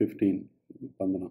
15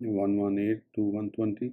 118 to 120।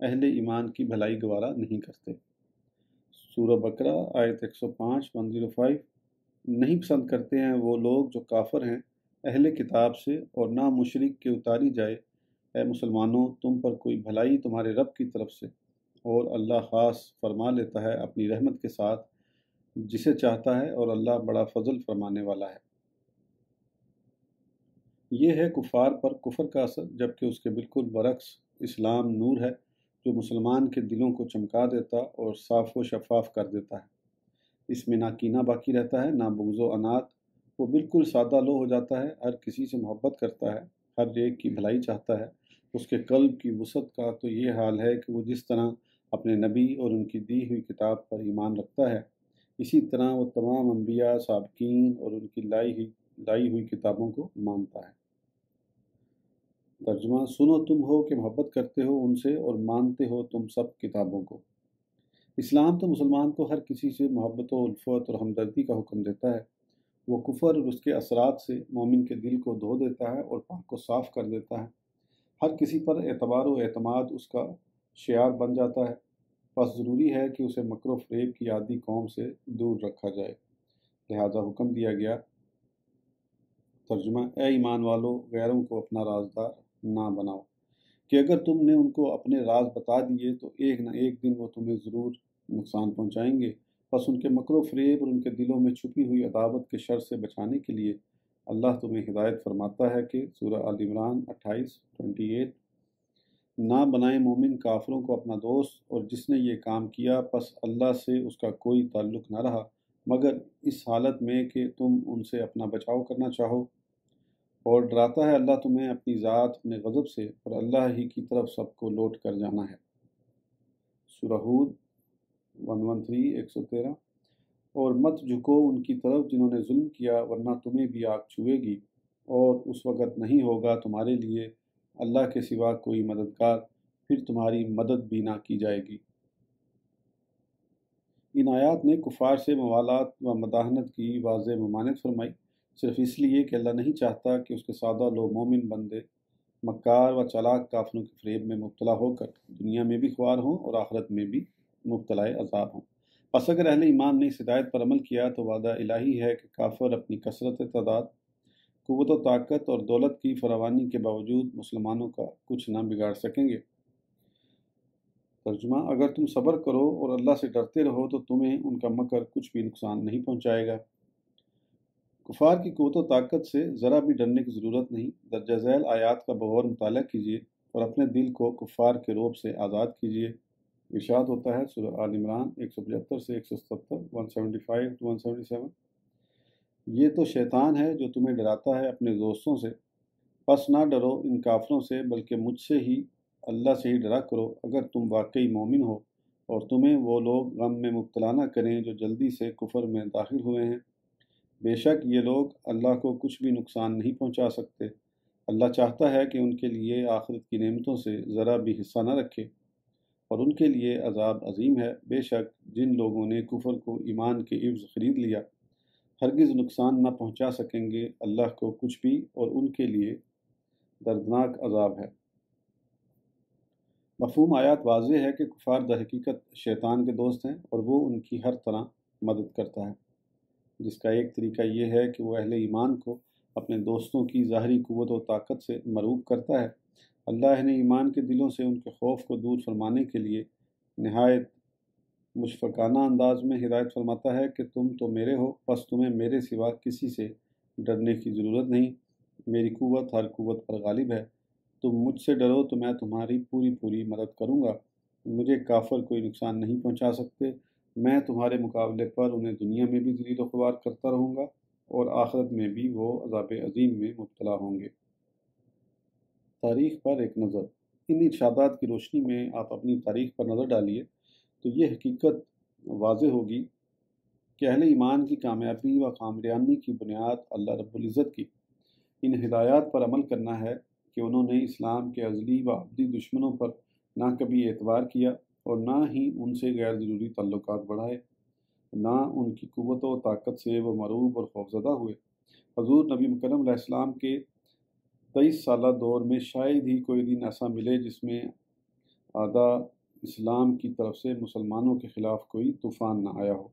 اہل ایمان کی بھلائی گوارا نہیں کرتے۔ سورہ بقرہ آیت 105 105 نہیں پسند کرتے ہیں وہ لوگ جو کافر ہیں اہل کتاب سے اور نہ مشرک کے اتاری جائے، اے مسلمانوں تم پر کوئی بھلائی تمہارے رب کی طرف سے، اور اللہ خاص فرما لیتا ہے اپنی رحمت کے ساتھ جسے چاہتا ہے، اور اللہ بڑا فضل فرمانے والا ہے۔ یہ ہے کفار پر کفر کا اثر، جبکہ اس کے بالکل برعکس اسلام نور ہے جو مسلمان کے دلوں کو چمکا دیتا اور صاف و شفاف کر دیتا ہے۔ اس میں نہ کینہ باقی رہتا ہے نہ بغض و عناد، وہ بالکل سادہ لو ہو جاتا ہے، ہر کسی سے محبت کرتا ہے، ہر ایک کی بھلائی چاہتا ہے۔ اس کے قلب کی وسعت کا تو یہ حال ہے کہ وہ جس طرح اپنے نبی اور ان کی دی ہوئی کتاب پر ایمان رکھتا ہے، اسی طرح وہ تمام انبیاء، سابقین اور ان کی لائی ہوئی کتابوں کو مانتا ہے۔ ترجمہ: سنو تم ہو کہ محبت کرتے ہو ان سے اور مانتے ہو تم سب کتابوں کو۔ اسلام تو مسلمان کو ہر کسی سے محبت و الفت اور ہمدردی کا حکم دیتا ہے۔ وہ کفر اور اس کے اثرات سے مومن کے دل کو دھو دیتا ہے اور پاک کو صاف کر دیتا ہے۔ ہر کسی پر اعتبار و اعتماد اس کا شعار بن جاتا ہے، بس ضروری ہے کہ اسے مکر و فریب کی عادی قوم سے دور رکھا جائے، لہذا حکم دیا گیا۔ ترجمہ: اے ایمان والو، غیروں کو اپنا رازدار نہ بناؤ، کہ اگر تم نے ان کو اپنے راز بتا دیے تو ایک نہ ایک دن وہ تمہیں ضرور نقصان پہنچائیں گے۔ بس ان کے مکر و فریب اور ان کے دلوں میں چھپی ہوئی عداوت کے شر سے بچانے کے لیے اللہ تمہیں ہدایت فرماتا ہے کہ سورہ آل عمران 28 نہ بنائیں مومن کافروں کو اپنا دوست، اور جس نے یہ کام کیا پس اللہ سے اس کا کوئی تعلق نہ رہا مگر اس حالت میں کہ تم ان سے اپنا بچاؤ کرنا چاہو، اور ڈراتا ہے اللہ تمہیں اپنی ذات اپنے غضب سے، اور اللہ ہی کی طرف سب کو لوٹ کر جانا ہے۔ سورہ ہود 113 اور مت جھکو ان کی طرف جنہوں نے ظلم کیا، ورنہ تمہیں بھی آگ چھوئے گی، اور اس وقت نہیں ہوگا تمہارے لیے اللہ کے سوا کوئی مددگار، پھر تمہاری مدد بھی نہ کی جائے گی۔ ان آیات نے کفار سے موالات و مداحنت کی واضح ممانعت فرمائی، صرف اس لیے کہ اللہ نہیں چاہتا کہ اس کے سادہ لو مومن بندے مکار و چالاک کافروں کے فریب میں مبتلا ہو کر دنیا میں بھی خوار ہوں اور آخرت میں بھی مبتلا عذاب ہوں۔ پس اگر اہل ایمان نے اس ہدایت پر عمل کیا تو وعدہ الہی ہے کہ کافر اپنی کثرت تعداد، قوت و طاقت اور دولت کی فراوانی کے باوجود مسلمانوں کا کچھ نہ بگاڑ سکیں گے۔ ترجمہ: اگر تم صبر کرو اور اللہ سے ڈرتے رہو تو تمہیں ان کا مکر کچھ بھی نقصان نہیں پہنچائے گا۔ کفار کی قوت و طاقت سے ذرا بھی ڈرنے کی ضرورت نہیں۔ درجہ ذیل آیات کا بغور مطالعہ کیجیے اور اپنے دل کو کفار کے رعب سے آزاد کیجیے۔ ارشاد ہوتا ہے سورہ آل عمران 175 سے 177 175 to 177 یہ تو شیطان ہے جو تمہیں ڈراتا ہے اپنے دوستوں سے، پس نہ ڈرو ان کافروں سے بلکہ مجھ سے ہی، اللہ سے ہی ڈرا کرو اگر تم واقعی مومن ہو، اور تمہیں وہ لوگ غم میں مبتلا نہ کریں جو جلدی سے کفر میں داخل ہوئے ہیں۔ بے شک یہ لوگ اللہ کو کچھ بھی نقصان نہیں پہنچا سکتے۔ اللہ چاہتا ہے کہ ان کے لیے آخرت کی نعمتوں سے ذرا بھی حصہ نہ رکھے، اور ان کے لیے عذاب عظیم ہے۔ بے شک جن لوگوں نے کفر کو ایمان کے عوض خرید لیا ہرگز نقصان نہ پہنچا سکیں گے اللہ کو کچھ بھی، اور ان کے لیے دردناک عذاب ہے۔ مفہوم آیات واضح ہے کہ کفار در حقیقت شیطان کے دوست ہیں اور وہ ان کی ہر طرح مدد کرتا ہے، جس کا ایک طریقہ یہ ہے کہ وہ اہل ایمان کو اپنے دوستوں کی ظاہری قوت و طاقت سے مرعوب کرتا ہے۔ اللہ نے ایمان کے دلوں سے ان کے خوف کو دور فرمانے کے لیے نہایت مشفقانہ انداز میں ہدایت فرماتا ہے کہ تم تو میرے ہو، پس تمہیں میرے سوا کسی سے ڈرنے کی ضرورت نہیں، میری قوت ہر قوت پر غالب ہے، تم مجھ سے ڈرو تو میں تمہاری پوری مدد کروں گا، مجھے کافر کوئی نقصان نہیں پہنچا سکتے، میں تمہارے مقابلے پر انہیں دنیا میں بھی ذلیل و خوار کرتا رہوں گا اور آخرت میں بھی وہ عذاب عظیم میں مبتلا ہوں گے۔ تاریخ پر ایک نظر۔ ان ارشادات کی روشنی میں آپ اپنی تاریخ پر نظر ڈالیے تو یہ حقیقت واضح ہوگی کہ اہل ایمان کی کامیابی و کامرانی کی بنیاد اللہ رب العزت کی ان ہدایات پر عمل کرنا ہے کہ انہوں نے اسلام کے ازلی و ابدی دشمنوں پر نہ کبھی اعتبار کیا اور نہ ہی ان سے غیر ضروری تعلقات بڑھائے، نہ ان کی قوت و طاقت سے وہ مرعوب اور خوفزدہ ہوئے۔ حضور نبی مکرم علیہ السلام کے 23 سالہ دور میں شاید ہی کوئی دن ایسا ملے جس میں آدھا اسلام کی طرف سے مسلمانوں کے خلاف کوئی طوفان نہ آیا ہو۔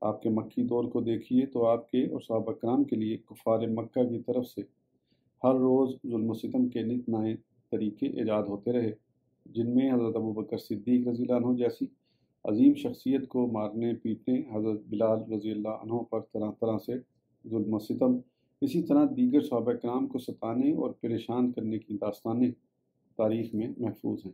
آپ کے مکی دور کو دیکھیے تو آپ کے اور صحابہ کرام کے لیے کفار مکہ کی طرف سے ہر روز ظلم و ستم کے نت نئے طریقے ایجاد ہوتے رہے، جن میں حضرت ابوبکر صدیق رضی اللہ عنہ جیسی عظیم شخصیت کو مارنے پیٹنے، حضرت بلال رضی اللہ عنہ پر طرح طرح سے ظلم و ستم، اسی طرح دیگر صحابہ کرام کو ستانے اور پریشان کرنے کی داستانیں تاریخ میں محفوظ ہیں،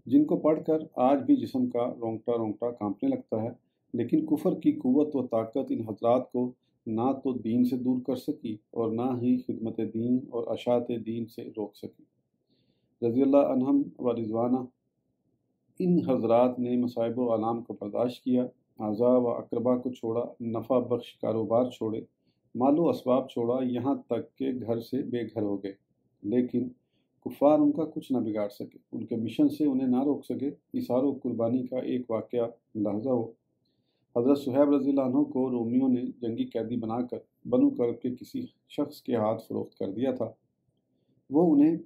جن کو پڑھ کر آج بھی جسم کا رونگٹا رونگٹا کانپنے لگتا ہے۔ لیکن کفر کی قوت و طاقت ان حضرات کو نہ تو دین سے دور کر سکی اور نہ ہی خدمت دین اور اشاعت دین سے روک سکی۔ رضی اللہ عنہم و رضوانہ، ان حضرات نے مصائب و آلام کو برداشت کیا، اعضاء و اقربا کو چھوڑا، نفع بخش کاروبار چھوڑے، مال و اسباب چھوڑا، یہاں تک کہ گھر سے بے گھر ہو گئے، لیکن کفار ان کا کچھ نہ بگاڑ سکے، ان کے مشن سے انہیں نہ روک سکے۔ اثار و قربانی کا ایک واقعہ ملاحظہ ہو۔ حضرت صہیب رضی اللہ عنہ کو رومیوں نے جنگی قیدی بنا کر بنو کرب کے کسی شخص کے ہاتھ فروخت کر دیا تھا۔ وہ انہیں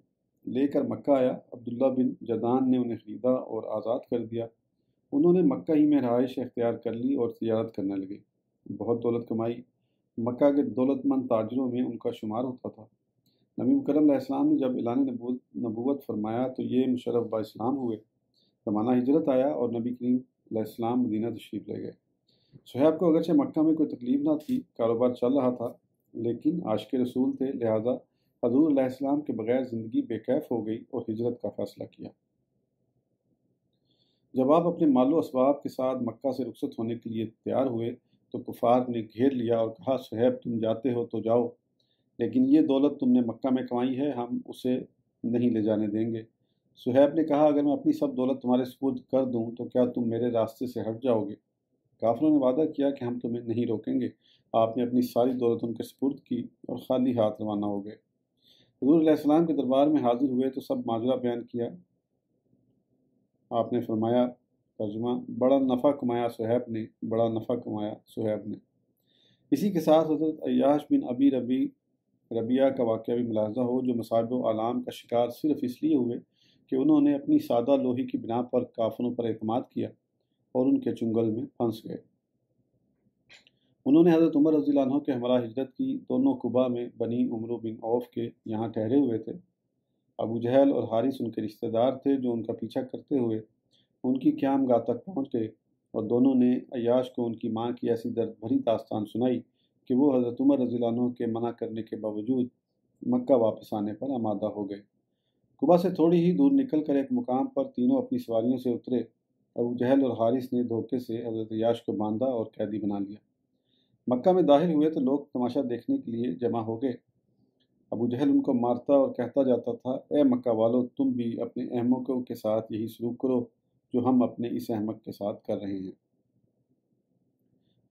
لے کر مکہ آیا، عبداللہ بن جدان نے انہیں خریدا اور آزاد کر دیا۔ انہوں نے مکہ ہی میں رہائش اختیار کر لی اور تجارت کرنے لگے، بہت دولت کمائی۔ مکہ کے دولت مند تاجروں میں ان کا شمار ہوتا تھا۔ نبی مکرم علیہ السلام نے جب اعلان نبوت فرمایا تو یہ مشرف با اسلام ہوئے۔ زمانہ ہجرت آیا اور نبی کریم علیہ السلام مدینہ تشریف لے گئے۔ صہیب کو اگرچہ مکہ میں کوئی تکلیف نہ تھی، کاروبار چل رہا تھا، لیکن عاشق رسول تھے، لہذا حضور علیہ السلام کے بغیر زندگی بے کیف ہو گئی اور ہجرت کا فیصلہ کیا۔ جب آپ اپنے مال و اسباب کے ساتھ مکہ سے رخصت ہونے کے لیے تیار ہوئے تو کفار نے گھیر لیا اور کہا، صہیب تم جاتے ہو تو جاؤ، لیکن یہ دولت تم نے مکہ میں کمائی ہے، ہم اسے نہیں لے جانے دیں گے۔ صہیب نے کہا، اگر میں اپنی سب دولت تمہارے سپرد کر دوں تو کیا تم میرے راستے سے ہٹ جاؤ گے؟ کافروں نے وعدہ کیا کہ ہم تمہیں نہیں روکیں گے۔ آپ نے اپنی ساری دولت ان کے سپرد کی اور خالی ہاتھ روانہ ہو گئے۔ حضور علیہ السلام کے دربار میں حاضر ہوئے تو سب ماجرا بیان کیا۔ آپ نے فرمایا، ترجمہ، بڑا نفع کمایا صہیب نے، بڑا نفع کمایا صہیب نے۔ اسی کے ساتھ حضرت عیاش بن ابی ربیعہ کا واقعہ بھی ملاحظہ ہو، جو مصائب و آلام کا شکار صرف اس لیے ہوئے کہ انہوں نے اپنی سادہ لوہی کی بنا پر کافروں پر اعتماد کیا اور ان کے چنگل میں پھنس گئے۔ انہوں نے حضرت عمر رضی اللہ عنہ کے ہمراہ ہجرت کی، دونوں قبا میں بنی عمرو بن عوف کے یہاں ٹھہرے ہوئے تھے۔ ابو جہل اور حارث ان کے رشتہ دار تھے جو ان کا پیچھا کرتے ہوئے ان کی قیام گاہ تک پہنچ گئے، اور دونوں نے عیاش کو ان کی ماں کی ایسی درد بھری داستان سنائی کہ وہ حضرت عمر رضی اللہ عنہ کے منع کرنے کے باوجود مکہ واپس آنے پر آمادہ ہو گئے۔ قبا سے تھوڑی ہی دور نکل کر ایک مقام پر تینوں اپنی سواریوں سے اترے۔ ابو جہل اور حارث نے دھوکے سے حضرت عیاش کو باندھا اور قیدی بنا لیا۔ مکہ میں داخل ہوئے تو لوگ تماشا دیکھنے کے لیے جمع ہو گئے۔ ابو جہل ان کو مارتا اور کہتا جاتا تھا، اے مکہ والو، تم بھی اپنے احمقوں کے ساتھ یہی سلوک کرو جو ہم اپنے اس احمق کے ساتھ کر رہے ہیں۔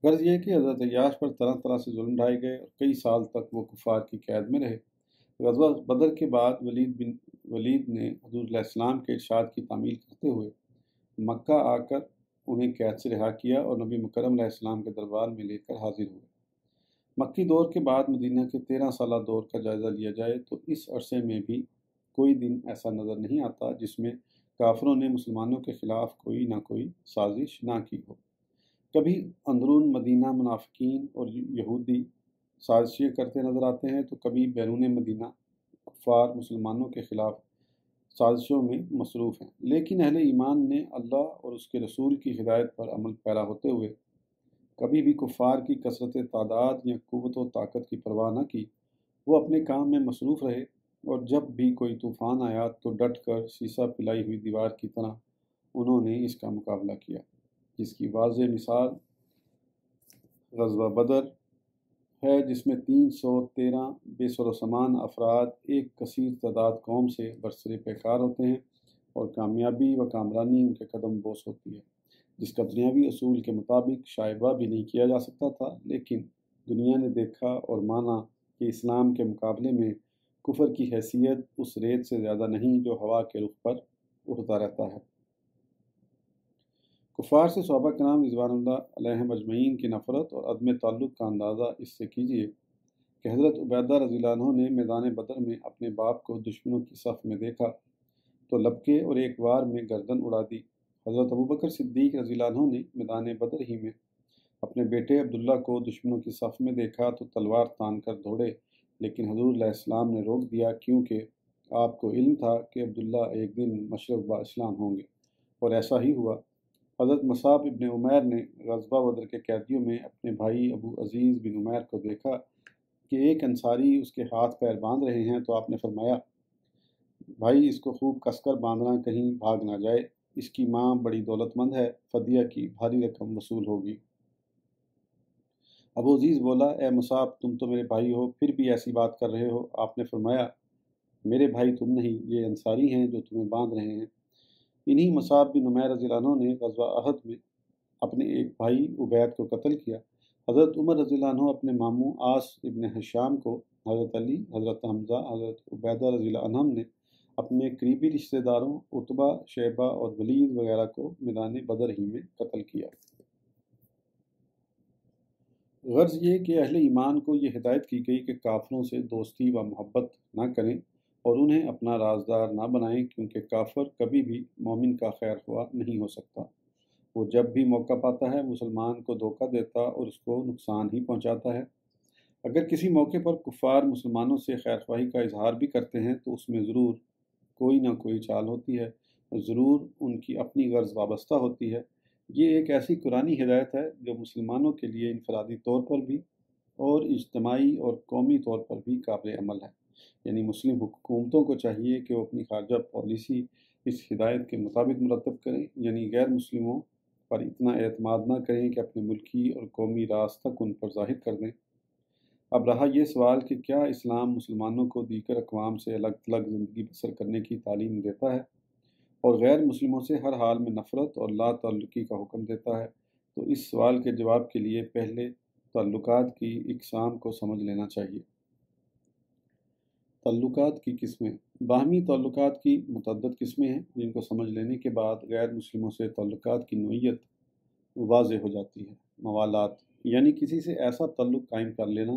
غرض یہ کہ حضرت عیاش پر طرح طرح سے ظلم ڈھائے گئے اور کئی سال تک وہ کفار کی قید میں رہے۔ غزوہ بدر کے بعد ولید نے حضور علیہ السلام کے ارشاد کی تعمیل کرتے ہوئے مکہ آ کر انہیں قید سے رہا کیا اور نبی مکرم علیہ السلام کے دربار میں لے کر حاضر ہوئے۔ مکی دور کے بعد مدینہ کے 13 سالہ دور کا جائزہ لیا جائے تو اس عرصے میں بھی کوئی دن ایسا نظر نہیں آتا جس میں کافروں نے مسلمانوں کے خلاف کوئی نہ کوئی سازش نہ کی ہو۔ کبھی اندرون مدینہ منافقین اور یہودی سازشیں کرتے نظر آتے ہیں تو کبھی بیرون مدینہ کفار مسلمانوں کے خلاف سازشوں میں مصروف ہیں، لیکن اہل ایمان نے اللہ اور اس کے رسول کی ہدایت پر عمل پیرا ہوتے ہوئے کبھی بھی کفار کی کثرت تعداد یا قوت و طاقت کی پرواہ نہ کی۔ وہ اپنے کام میں مصروف رہے اور جب بھی کوئی طوفان آیا تو ڈٹ کر سیسا پلائی ہوئی دیوار کی طرح انہوں نے اس کا مقابلہ کیا، جس کی واضح مثال غزوہ بدر ہے، جس میں 313 بے سر و سامان افراد ایک کثیر تعداد قوم سے برسر پیکار ہوتے ہیں اور کامیابی و کامرانی ان کے قدم بوس ہوتی ہے، جس کا دنیاوی اصول کے مطابق شائبہ بھی نہیں کیا جا سکتا تھا، لیکن دنیا نے دیکھا اور مانا کہ اسلام کے مقابلے میں کفر کی حیثیت اس ریت سے زیادہ نہیں جو ہوا کے رخ پر اٹھتا رہتا ہے۔ کفار سے صحابہ کرام رضوان اللہ علیہم اجمعین کی نفرت اور عدم تعلق کا اندازہ اس سے کیجیے کہ حضرت عبیدہ رضی اللہ عنہ نے میدان بدر میں اپنے باپ کو دشمنوں کی صف میں دیکھا تو لبکے اور ایک وار میں گردن اڑا دی۔ حضرت ابوبکر صدیق رضی اللہ عنہ نے میدان بدر ہی میں اپنے بیٹے عبداللہ کو دشمنوں کی صف میں دیکھا تو تلوار تان کر دوڑے، لیکن حضور علیہ السلام نے روک دیا، کیونکہ آپ کو علم تھا کہ عبداللہ ایک دن مشرف با اسلام ہوں گے، اور ایسا ہی ہوا۔ حضرت مصعب ابن عمیر نے غزوہ بدر کے قیدیوں میں اپنے بھائی ابو عزیز بن عمیر کو دیکھا کہ ایک انصاری اس کے ہاتھ پیر باندھ رہے ہیں، تو آپ نے فرمایا، بھائی اس کو خوب کس کر باندھنا، کہیں بھاگ نہ جائے، اس کی ماں بڑی دولت مند ہے، فدیہ کی بھاری رقم وصول ہوگی۔ ابو عزیز بولا، اے مصعب، تم تو میرے بھائی ہو، پھر بھی ایسی بات کر رہے ہو؟ آپ نے فرمایا، میرے بھائی تم نہیں، یہ انصاری ہیں جو تمہیں باندھ رہے ہیں۔ انہی مصعب بن عمیر رضی اللہ عنہ نے غزوہ احد میں اپنے ایک بھائی عبید کو قتل کیا۔ حضرت عمر رضی اللہ عنہ اپنے ماموں عاص ابن ہشام کو، حضرت علی، حضرت حمزہ، حضرت عبیدہ رضی اللہ عنہم نے اپنے قریبی رشتہ داروں عتبہ، شیبہ اور ولید وغیرہ کو میدان بدر ہی میں قتل کیا۔ غرض یہ کہ اہل ایمان کو یہ ہدایت کی گئی کہ کافروں سے دوستی و محبت نہ کریں اور انہیں اپنا رازدار نہ بنائیں، کیونکہ کافر کبھی بھی مومن کا خیر خواہ نہیں ہو سکتا۔ وہ جب بھی موقع پاتا ہے مسلمان کو دھوکہ دیتا اور اس کو نقصان ہی پہنچاتا ہے۔ اگر کسی موقع پر کفار مسلمانوں سے خیر خواہی کا اظہار بھی کرتے ہیں تو اس میں ضرور کوئی نہ کوئی چال ہوتی ہے، اور ضرور ان کی اپنی غرض وابستہ ہوتی ہے۔ یہ ایک ایسی قرآنی ہدایت ہے جو مسلمانوں کے لیے انفرادی طور پر بھی اور اجتماعی اور قومی طور پر بھی قابل عمل ہے۔ یعنی مسلم حکومتوں کو چاہیے کہ وہ اپنی خارجہ پالیسی اس ہدایت کے مطابق مرتب کریں، یعنی غیر مسلموں پر اتنا اعتماد نہ کریں کہ اپنے ملکی اور قومی راز تک ان پر ظاہر کر دیں۔ اب رہا یہ سوال کہ کیا اسلام مسلمانوں کو دیگر اقوام سے الگ تھلگ زندگی بسر کرنے کی تعلیم دیتا ہے اور غیر مسلموں سے ہر حال میں نفرت اور لا تعلقی کا حکم دیتا ہے؟ تو اس سوال کے جواب کے لیے پہلے تعلقات کی اقسام کو سمجھ لینا چاہیے۔ تعلقات کی قسمیں۔ باہمی تعلقات کی متعدد قسمیں ہیں، جن کو سمجھ لینے کے بعد غیر مسلموں سے تعلقات کی نوعیت واضح ہو جاتی ہے۔ موالات، یعنی کسی سے ایسا تعلق قائم کر لینا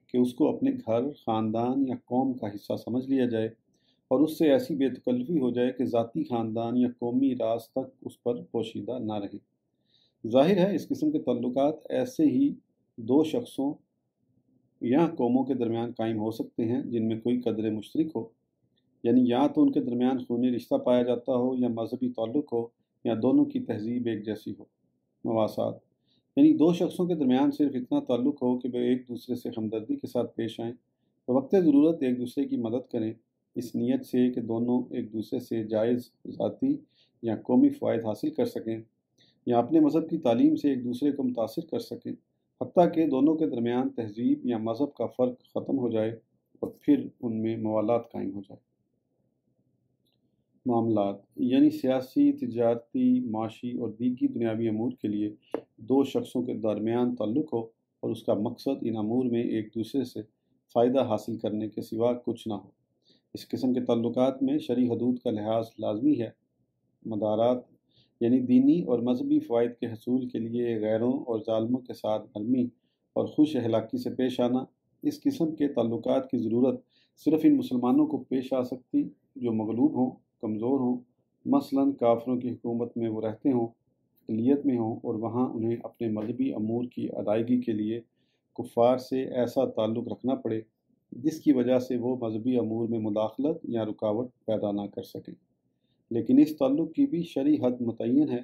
کہ اس کو اپنے گھر، خاندان یا قوم کا حصہ سمجھ لیا جائے اور اس سے ایسی بے تکلفی ہو جائے کہ ذاتی، خاندان یا قومی راز تک اس پر پوشیدہ نہ رہیں۔ ظاہر ہے اس قسم کے تعلقات ایسے ہی دو شخصوں یا قوموں کے درمیان قائم ہو سکتے ہیں جن میں کوئی قدر مشترک ہو، یعنی یا تو ان کے درمیان خونی رشتہ پایا جاتا ہو یا مذہبی تعلق ہو یا دونوں کی تہذیب ایک جیسی ہو۔ مواسات، یعنی دو شخصوں کے درمیان صرف اتنا تعلق ہو کہ وہ ایک دوسرے سے ہمدردی کے ساتھ پیش آئیں، وقت ضرورت ایک دوسرے کی مدد کریں، اس نیت سے کہ دونوں ایک دوسرے سے جائز ذاتی یا قومی فوائد حاصل کر سکیں یا اپنے مذہب کی تعلیم سے ایک دوسرے کو متاثر کر سکیں، حتیٰ کہ دونوں کے درمیان تہذیب یا مذہب کا فرق ختم ہو جائے اور پھر ان میں موالات قائم ہو جائے۔ معاملات، یعنی سیاسی، تجارتی، معاشی اور دیگر دنیاوی امور کے لیے دو شخصوں کے درمیان تعلق ہو اور اس کا مقصد ان امور میں ایک دوسرے سے فائدہ حاصل کرنے کے سوا کچھ نہ ہو۔ اس قسم کے تعلقات میں شرعی حدود کا لحاظ لازمی ہے۔ مدارات، یعنی دینی اور مذہبی فوائد کے حصول کے لیے غیروں اور ظالموں کے ساتھ نرمی اور خوش اخلاقی سے پیش آنا۔ اس قسم کے تعلقات کی ضرورت صرف ان مسلمانوں کو پیش آ سکتی جو مغلوب ہوں، کمزور ہوں، مثلاً کافروں کی حکومت میں وہ رہتے ہوں، اقلیت میں ہوں اور وہاں انہیں اپنے مذہبی امور کی ادائیگی کے لیے کفار سے ایسا تعلق رکھنا پڑے جس کی وجہ سے وہ مذہبی امور میں مداخلت یا رکاوٹ پیدا نہ کر سکیں۔ لیکن اس تعلق کی بھی شرعی حد متعین ہے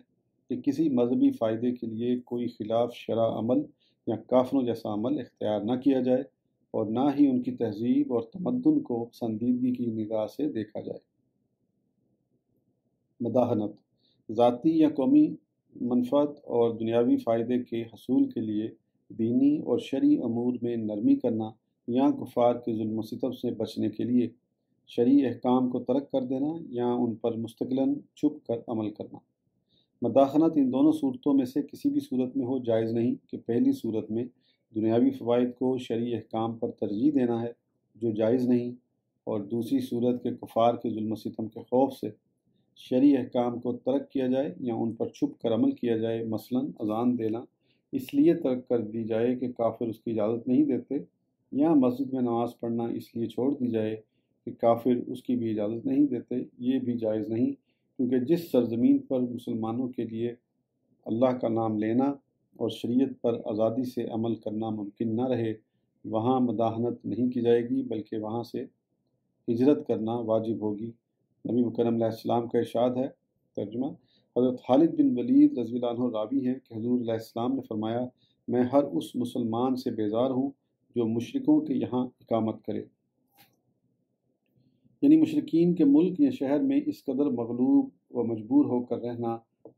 کہ کسی مذہبی فائدے کے لیے کوئی خلاف شرع عمل یا کافروں جیسا عمل اختیار نہ کیا جائے اور نہ ہی ان کی تہذیب اور تمدن کو پسندیدگی کی نگاہ سے دیکھا جائے۔ مداہنت، ذاتی یا قومی منفعت اور دنیاوی فائدے کے حصول کے لیے دینی اور شرعی امور میں نرمی کرنا یا کفار کے ظلم و ستم سے بچنے کے لیے شرعی احکام کو ترک کر دینا یا ان پر مستقلاً چھپ کر عمل کرنا۔ مداخنت ان دونوں صورتوں میں سے کسی بھی صورت میں ہو جائز نہیں کہ پہلی صورت میں دنیاوی فوائد کو شرعی احکام پر ترجیح دینا ہے جو جائز نہیں، اور دوسری صورت کے کفار کے ظلم و ستم کے خوف سے شرعی احکام کو ترک کیا جائے یا ان پر چھپ کر عمل کیا جائے، مثلاً اذان دینا اس لیے ترک کر دی جائے کہ کافر اس کی اجازت نہیں دیتے، یا مسجد میں نماز پڑھنا اس لیے چھوڑ دی جائے کہ کافر اس کی بھی اجازت نہیں دیتے، یہ بھی جائز نہیں، کیونکہ جس سرزمین پر مسلمانوں کے لیے اللہ کا نام لینا اور شریعت پر آزادی سے عمل کرنا ممکن نہ رہے، وہاں مداحنت نہیں کی جائے گی، بلکہ وہاں سے ہجرت کرنا واجب ہوگی۔ نبی مکرم علیہ السلام کا ارشاد ہے، ترجمہ، حضرت خالد بن ولید رضی اللہ عنہ راوی ہیں کہ حضور علیہ السلام نے فرمایا، میں ہر اس مسلمان سے بیزار ہوں جو مشرکوں کے یہاں اقامت کرے۔ یعنی مشرکین کے ملک یا شہر میں اس قدر مغلوب و مجبور ہو کر رہنا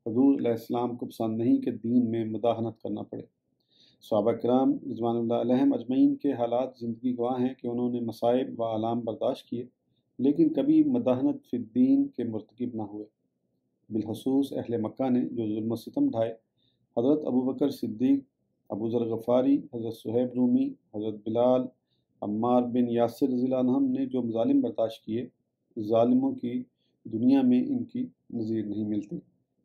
حضور علیہ السلام کو پسند نہیں کہ دین میں مداحنت کرنا پڑے۔ صحابہ کرام رضوان اللہ علیہم اجمعین کے حالات زندگی گواہ ہیں کہ انہوں نے مصائب و آلام برداشت کیے، لیکن کبھی مداحنت فی الدین کے مرتکب نہ ہوئے۔ بالخصوص اہل مکہ نے جو ظلم و ستم ڈھائے، حضرت ابوبکر صدیق، ابو ذر غفاری، حضرت صہیب رومی، حضرت بلال، عمار بن یاسر رضی اللہ عنہم نے جو مظالم برداشت کیے، ظالموں کی دنیا میں ان کی نظیر نہیں ملتی۔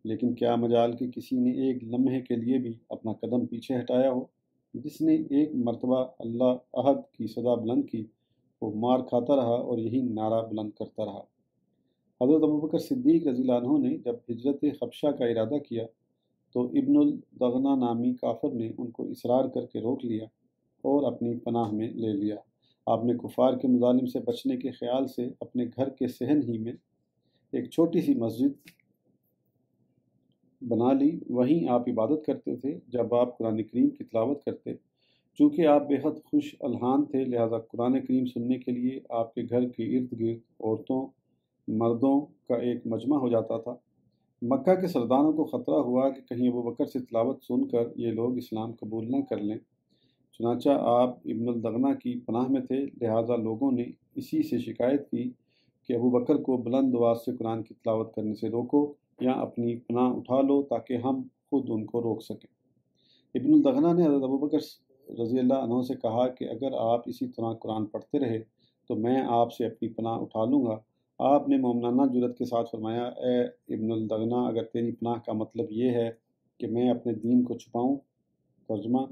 لیکن کیا مجال کہ کسی نے ایک لمحے کے لیے بھی اپنا قدم پیچھے ہٹایا ہو؟ جس نے ایک مرتبہ اللہ احد کی صدا بلند کی، وہ مار کھاتا رہا اور یہی نعرہ بلند کرتا رہا۔ حضرت ابوبکر صدیق رضی اللہ عنہ نے جب ہجرت حبشہ کا ارادہ کیا تو ابن الدغنہ نامی کافر نے ان کو اصرار کر کے روک لیا اور اپنی پناہ میں لے لیا۔ آپ نے کفار کے مظالم سے بچنے کے خیال سے اپنے گھر کے صحن ہی میں ایک چھوٹی سی مسجد بنا لی، وہیں آپ عبادت کرتے تھے۔ جب آپ قرآن کریم کی تلاوت کرتے، چونکہ آپ بے حد خوش الحان تھے، لہذا قرآن کریم سننے کے لیے آپ کے گھر کے ارد گرد عورتوں مردوں کا ایک مجمع ہو جاتا تھا۔ مکہ کے سرداروں کو خطرہ ہوا کہ کہیں ابوبکر سے تلاوت سن کر یہ لوگ اسلام قبول نہ کر لیں، چنانچہ آپ ابن الدغنہ کی پناہ میں تھے، لہٰذا لوگوں نے اسی سے شکایت کی کہ ابوبکر کو بلند آواز سے قرآن کی تلاوت کرنے سے روکو یا اپنی پناہ اٹھا لو تاکہ ہم خود ان کو روک سکیں۔ ابن الدغنہ نے حضرت ابوبکر رضی اللہ عنہ سے کہا کہ اگر آپ اسی طرح قرآن پڑھتے رہے تو میں آپ سے اپنی پناہ اٹھا لوں گا۔ آپ نے مومنانہ جرأت کے ساتھ فرمایا، اے ابن الدغنہ، اگر تیری پناہ کا مطلب یہ ہے کہ میں اپنے دین کو چھپاؤں، ترجمہ،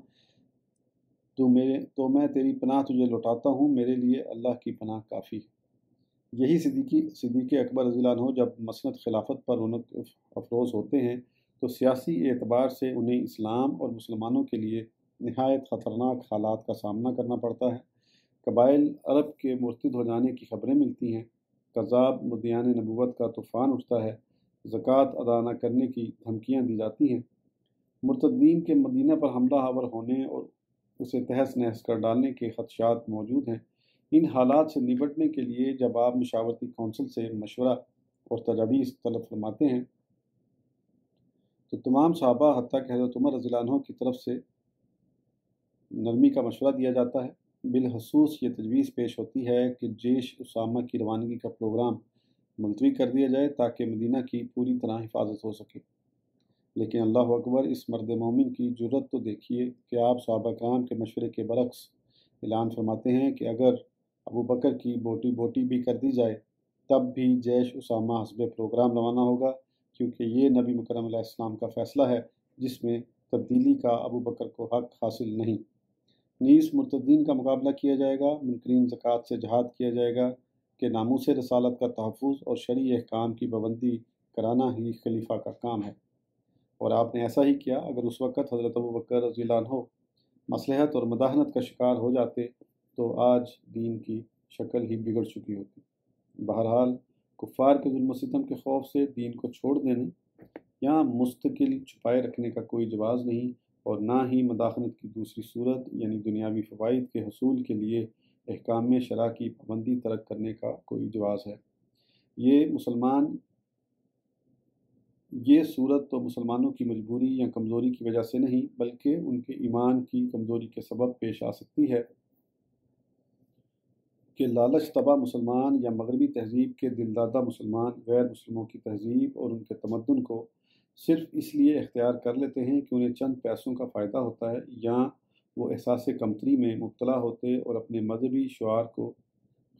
تو میں تیری پناہ تجھے لوٹاتا ہوں، میرے لیے اللہ کی پناہ کافی ہے۔ یہی صدیق اکبر رضی اللہ عنہ جب مسند خلافت پر رونق افروز ہوتے ہیں تو سیاسی اعتبار سے انہیں اسلام اور مسلمانوں کے لیے نہایت خطرناک حالات کا سامنا کرنا پڑتا ہے۔ قبائل عرب کے مرتد ہو جانے کی خبریں ملتی ہیں، کذاب مدعیان نبوت کا طوفان اٹھتا ہے، زکوٰۃ ادا نہ کرنے کی دھمکیاں دی جاتی ہیں، مرتدین کے مدینہ پر حملہ آور ہونے اور اسے تہس نہس کر ڈالنے کے خدشات موجود ہیں۔ ان حالات سے نمٹنے کے لیے جب آپ مشاورتی کونسل سے مشورہ اور تجاویز طلب فرماتے ہیں تو تمام صحابہ حتیٰ کہ حضرت عمر رضی اللہ عنہ کی طرف سے نرمی کا مشورہ دیا جاتا ہے۔ بالخصوص یہ تجویز پیش ہوتی ہے کہ جیش اسامہ کی روانگی کا پروگرام ملتوی کر دیا جائے تاکہ مدینہ کی پوری طرح حفاظت ہو سکے۔ لیکن اللہ اکبر، اس مرد مومن کی جرأت تو دیکھیے کہ آپ صحابہ کرام کے مشورے کے برعکس اعلان فرماتے ہیں کہ اگر ابوبکر کی بوٹی بوٹی بھی کر دی جائے تب بھی جیش اسامہ حسب پروگرام روانہ ہوگا، کیونکہ یہ نبی مکرم علیہ السلام کا فیصلہ ہے جس میں تبدیلی کا ابوبکر کو حق حاصل نہیں۔ نیز مرتدین کا مقابلہ کیا جائے گا، منکرین زکوٰۃ سے جہاد کیا جائے گا کہ ناموس رسالت کا تحفظ اور شرعی احکام کی پابندی کرانا ہی خلیفہ کا کام ہے، اور آپ نے ایسا ہی کیا۔ اگر اس وقت حضرت ابوبکر رضی اللہ عنہ مصلحت اور مداحنت کا شکار ہو جاتے تو آج دین کی شکل ہی بگڑ چکی ہوتی۔ بہرحال کفار کے ظلم و ستم کے خوف سے دین کو چھوڑ دینے یا مستقل چھپائے رکھنے کا کوئی جواز نہیں، اور نہ ہی مداخلت کی دوسری صورت یعنی دنیاوی فوائد کے حصول کے لیے احکام شرع کی پابندی ترک کرنے کا کوئی جواز ہے۔ یہ صورت تو مسلمانوں کی مجبوری یا کمزوری کی وجہ سے نہیں بلکہ ان کے ایمان کی کمزوری کے سبب پیش آ سکتی ہے کہ لالچ طبع مسلمان یا مغربی تہذیب کے دلدادہ مسلمان غیر مسلموں کی تہذیب اور ان کے تمدن کو صرف اس لیے اختیار کر لیتے ہیں کہ انہیں چند پیسوں کا فائدہ ہوتا ہے، یا وہ احساس کمتری میں مبتلا ہوتے اور اپنے مذہبی شعار کو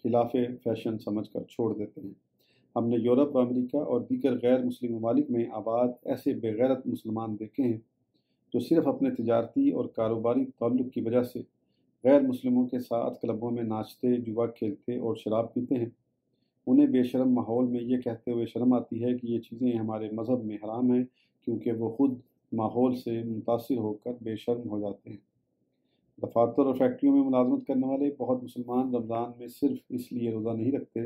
خلاف فیشن سمجھ کر چھوڑ دیتے ہیں۔ ہم نے یورپ و امریکہ اور دیگر غیر مسلم ممالک میں آباد ایسے بے غیرت مسلمان دیکھے ہیں جو صرف اپنے تجارتی اور کاروباری تعلق کی وجہ سے غیر مسلموں کے ساتھ کلبوں میں ناچتے، جوا کھیلتے اور شراب پیتے ہیں۔ انہیں بے شرم ماحول میں یہ کہتے ہوئے شرم آتی ہے کہ یہ چیزیں ہمارے مذہب میں حرام ہیں، کیونکہ وہ خود ماحول سے متاثر ہو کر بے شرم ہو جاتے ہیں۔ دفاتر اور فیکٹریوں میں ملازمت کرنے والے بہت مسلمان رمضان میں صرف اس لیے روزہ نہیں رکھتے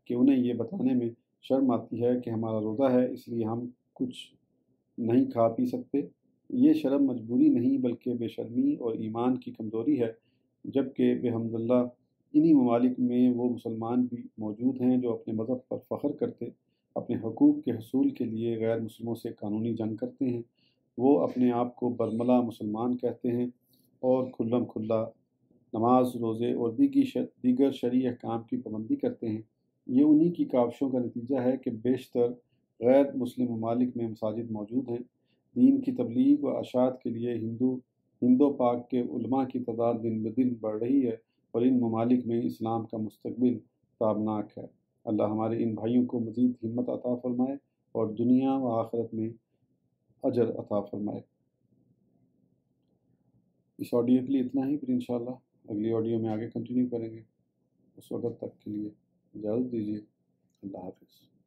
کہ انہیں یہ بتانے میں شرم آتی ہے کہ ہمارا روزہ ہے، اس لیے ہم کچھ نہیں کھا پی سکتے۔ یہ شرم مجبوری نہیں بلکہ بے شرمی اور ایمان کی کمزوری ہے، جبکہ بحمداللہ انہی ممالک میں وہ مسلمان بھی موجود ہیں جو اپنے مذہب پر فخر کرتے اپنے حقوق کے حصول کے لیے غیر مسلموں سے قانونی جنگ کرتے ہیں۔ وہ اپنے آپ کو برملا مسلمان کہتے ہیں اور کھلم کھلا نماز، روزے اور دیگر شرعی احکام کی پابندی کرتے ہیں۔ یہ انہی کی کاوشوں کا نتیجہ ہے کہ بیشتر غیر مسلم ممالک میں مساجد موجود ہیں۔ دین کی تبلیغ و اشاعت کے لیے ہندو پاک کے علماء کی تعداد دن بدن بڑھ رہی ہے اور ان ممالک میں اسلام کا مستقبل تابناک ہے۔ اللہ ہمارے ان بھائیوں کو مزید ہمت عطا فرمائے اور دنیا و آخرت میں اجر عطا فرمائے۔ اس آڈیو کے لیے اتنا ہی، پھر انشاءاللہ اگلی آڈیو میں آگے کنٹینیو کریں گے۔ اس وقت تک کے لیے اجازت دیجیے۔ اللہ حافظ۔